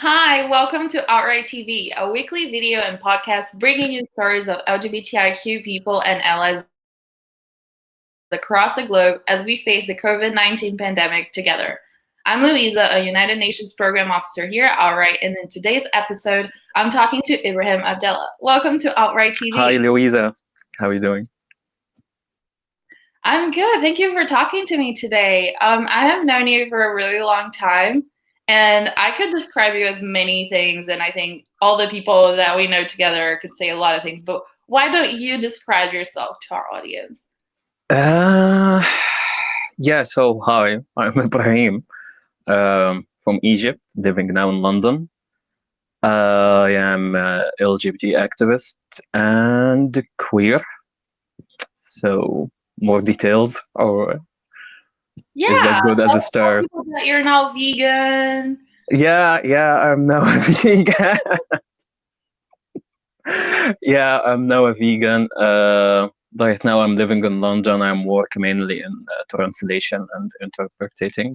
Hi, welcome to OutRight TV, a weekly video and podcast bringing you stories of LGBTIQ people and allies across the globe as we face the COVID-19 pandemic together. I'm Luiza, a United Nations Program Officer here at OutRight, and in today's episode, I'm talking to Ibrahim Abdella. Welcome to OutRight Hi, TV. Luiza. How are you doing? I'm good. Thank you for talking to me today. I have known you for a really long time, and I could describe you as many things, and I think all the people that we know together could say a lot of things, but why don't you describe yourself to our audience? Uh, so hi, I'm Ibrahim from Egypt, living now in London. I am LGBT activist and queer. So, more details, or is Yeah, that good as a tell start? people that you're now vegan. I'm now a vegan. I'm now a vegan. Right now, I'm living in London. I'm working mainly in translation and interpreting.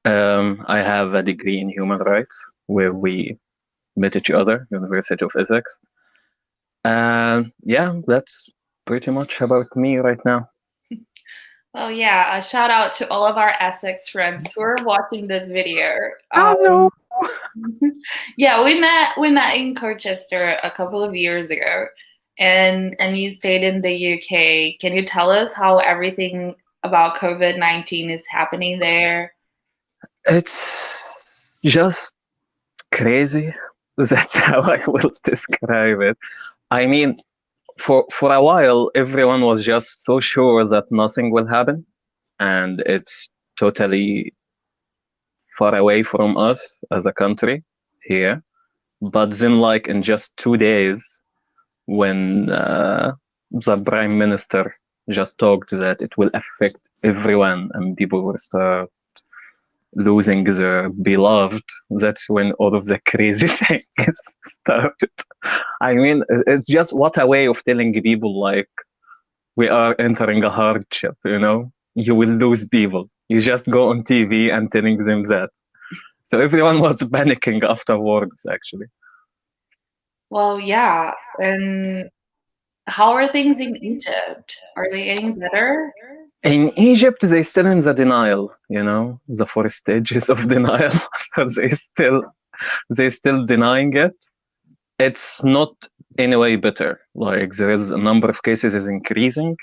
I have a degree in human rights where we met each other, University of Essex. And that's pretty much about me right now. Oh yeah, a shout out to all of our Essex friends who are watching this video. Oh no. Yeah, we met in Colchester a couple of years ago, and you stayed in the UK. Can you tell us how everything about COVID-19 is happening there? It's just crazy. That's how I will describe it. I mean, for a while, everyone was just so sure that nothing will happen, and it's totally far away from us as a country here. But then, like in just 2 days, when the prime minister just talked that it will affect everyone and people will start losing their beloved, that's when all of the crazy things started. I mean, it's just what a way of telling people like we are entering a hardship, you will lose people. You just go on TV and telling them that. So everyone was panicking afterwards, actually. Well, yeah, and how are things in Egypt? Are they getting better? In Egypt, they still in the denial, the four stages of denial. So they still denying it. It's not any way better. Like there is a number of cases is increasing,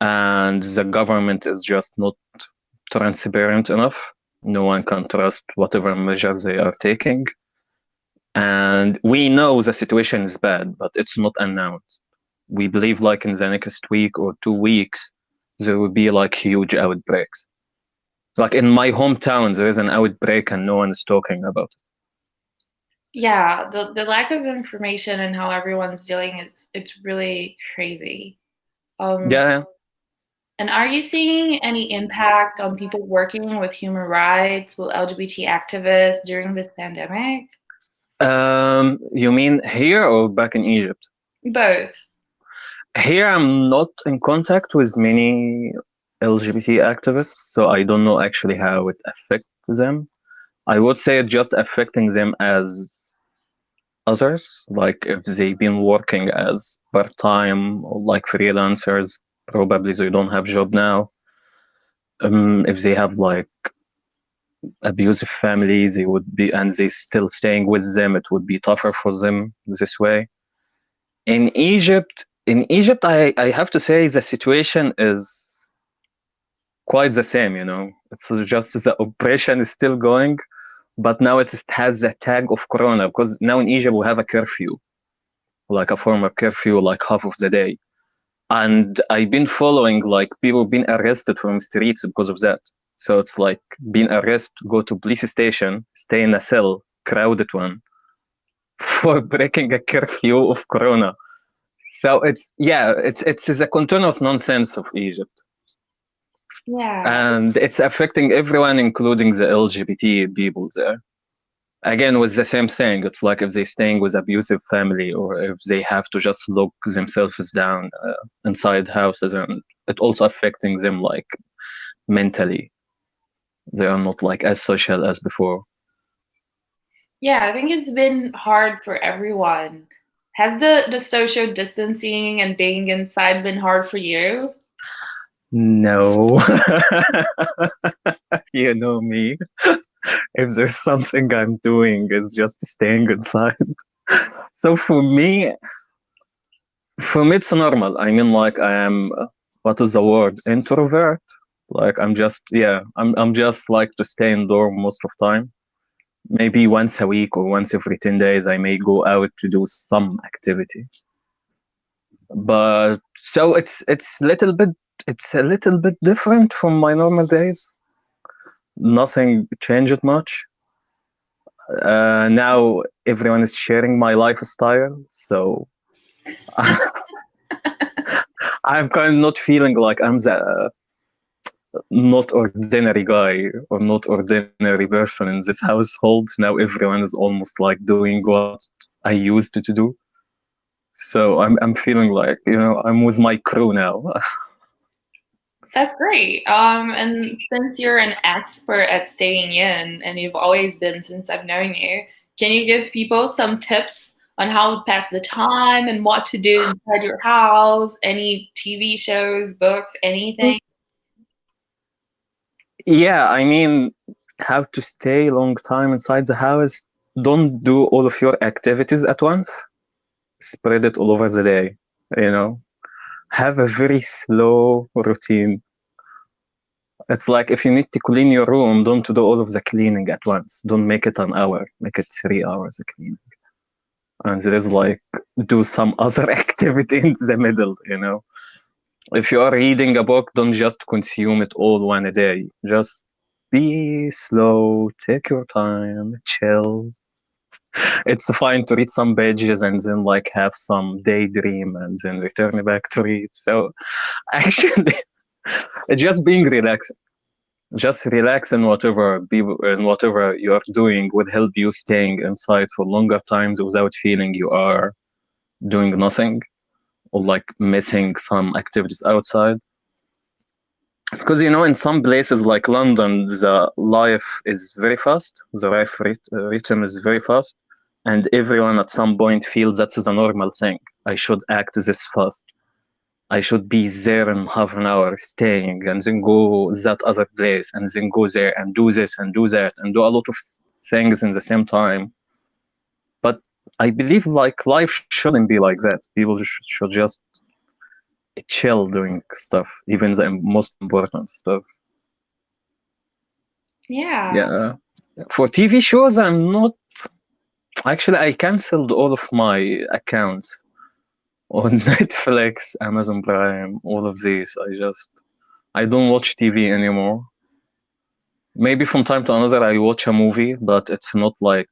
and the government is just not transparent enough. No one can trust whatever measures they are taking. And we know the situation is bad, but it's not announced. We believe like in the next week or 2 weeks, there will be like huge outbreaks. Like in my hometown, there is an outbreak and no one is talking about it. Yeah, the lack of information and how everyone's dealing it's really crazy. Um, Yeah. And are you seeing any impact on people working with human rights, with LGBT activists during this pandemic? You mean here or back in Egypt? Both. Here, I'm not in contact with many LGBT activists, so I don't know actually how it affects them. I would say it's just affecting them as others, like if they've been working as part-time or like freelancers, probably they don't have job now. If they have like abusive families, they would be, and they still staying with them, it would be tougher for them this way. In Egypt, I have to say the situation is quite the same, It's just the operation is still going, but now it has the tag of Corona because now in Egypt we have a curfew, like a former curfew, like half of the day. And I've been following like people being arrested from streets because of that. So it's like being arrested, go to police station, stay in a cell, crowded one, for breaking a curfew of Corona. So it's a continuous nonsense of Egypt. Yeah. And it's affecting everyone, including the LGBT people there. Again, with the same thing, it's like if they're staying with abusive family or if they have to just lock themselves down inside houses, and it also affecting them like mentally. They are not like as social as before. Yeah, I think it's been hard for everyone. Has the social distancing and being inside been hard for you? No. You know me. If there's something I'm doing, it's just staying inside. So for me, it's normal. I mean, like I am, what is the word? Introvert. Like I'm just like to stay indoor most of time. Maybe once a week or once every 10 days, I may go out to do some activity. But so it's a little bit different from my normal days. Nothing changed much. Now everyone is sharing my lifestyle, so I'm kind of not feeling like I'm the not ordinary guy or not ordinary person in this household. Now everyone is almost like doing what I used to do. So I'm feeling like, I'm with my crew now. That's great. And since you're an expert at staying in, and you've always been since I've known you, can you give people some tips on how to pass the time and what to do inside your house? Any TV shows, books, anything? Yeah, I mean, how to stay long time inside the house. Don't do all of your activities at once. Spread it all over the day, you know. Have a very slow routine. It's like if you need to clean your room, don't do all of the cleaning at once. Don't make it an hour. Make it 3 hours of cleaning. And there is like do some other activity in the middle. If you are reading a book, don't just consume it all one a day. Just be slow, take your time, chill. It's fine to read some pages and then like have some daydream and then return back to read. So actually, just being relaxed. Just relax in whatever you are doing would help you staying inside for longer times without feeling you are doing nothing or like missing some activities outside. Because in some places like London, the life is very fast. The life rhythm is very fast, and everyone at some point feels that's a normal thing. I should act this fast. I should be there in half an hour, staying, and then go that other place, and then go there and do this and do that, and do a lot of things in the same time. But I believe like life shouldn't be like that. People should just chill doing stuff, even the most important stuff. Yeah. Yeah. For TV shows, I'm not actually. I canceled all of my accounts on Netflix, Amazon Prime, all of these. I don't watch TV anymore. Maybe from time to another I watch a movie, but it's not like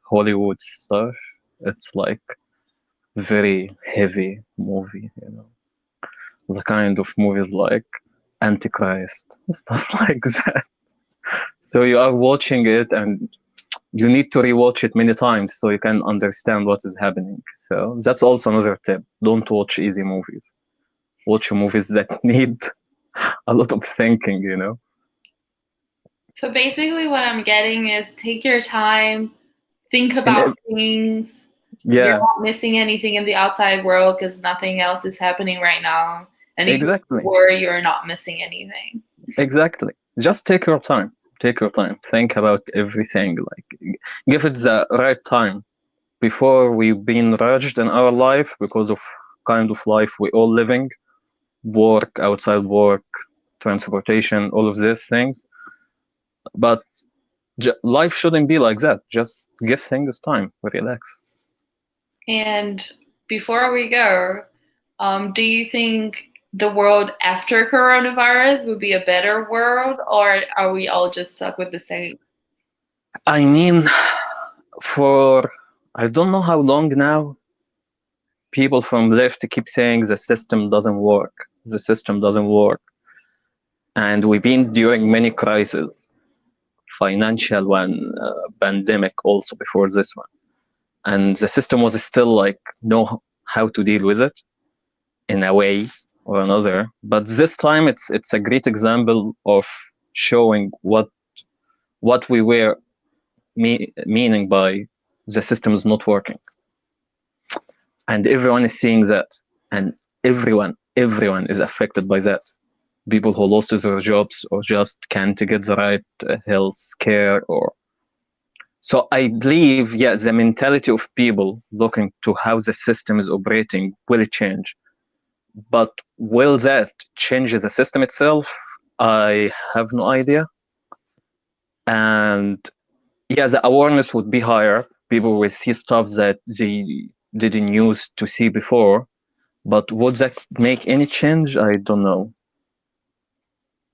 Hollywood stuff. It's like very heavy movie. The kind of movies like Antichrist, stuff like that. So you are watching it and you need to rewatch it many times so you can understand what is happening. So that's also another tip. Don't watch easy movies. Watch movies that need a lot of thinking. So basically, what I'm getting is take your time, think And about things. You're yeah, not missing anything in the outside world because nothing else is happening right now. And if you exactly. worry, you're not missing anything. Exactly. Just take your time. Take your time. Think about everything. Like, give it the right time before we've been rushed in our life because of kind of life we all living, work, outside work, transportation, all of these things. But life shouldn't be like that. Just give things time. Relax. And before we go, do you think the world after coronavirus would be a better world, or are we all just stuck with the same? I mean, for I don't know how long now, people from left keep saying the system doesn't work. The system doesn't work. And we've been during many crises, financial one, pandemic also before this one. And the system was still like know how to deal with it in a way or another. But this time it's a great example of showing what we were meaning by the system is not working. And everyone is seeing that. And everyone is affected by that. People who lost their jobs or just can't get the right health care or so I believe, yeah, the mentality of people looking to how the system is operating will change. But will that change the system itself? I have no idea. And yeah, the awareness would be higher. People will see stuff that they didn't used to see before. But would that make any change? I don't know.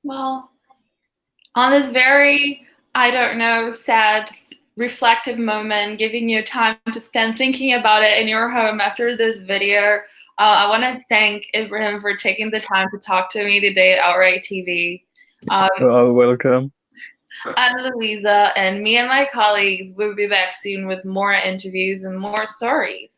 Well, on this very, I don't know, sad, reflective moment, giving you time to spend thinking about it in your home after this video, I want to thank Ibrahim for taking the time to talk to me today at OutRight TV. Welcome. I'm Luiza, and me and my colleagues will be back soon with more interviews and more stories.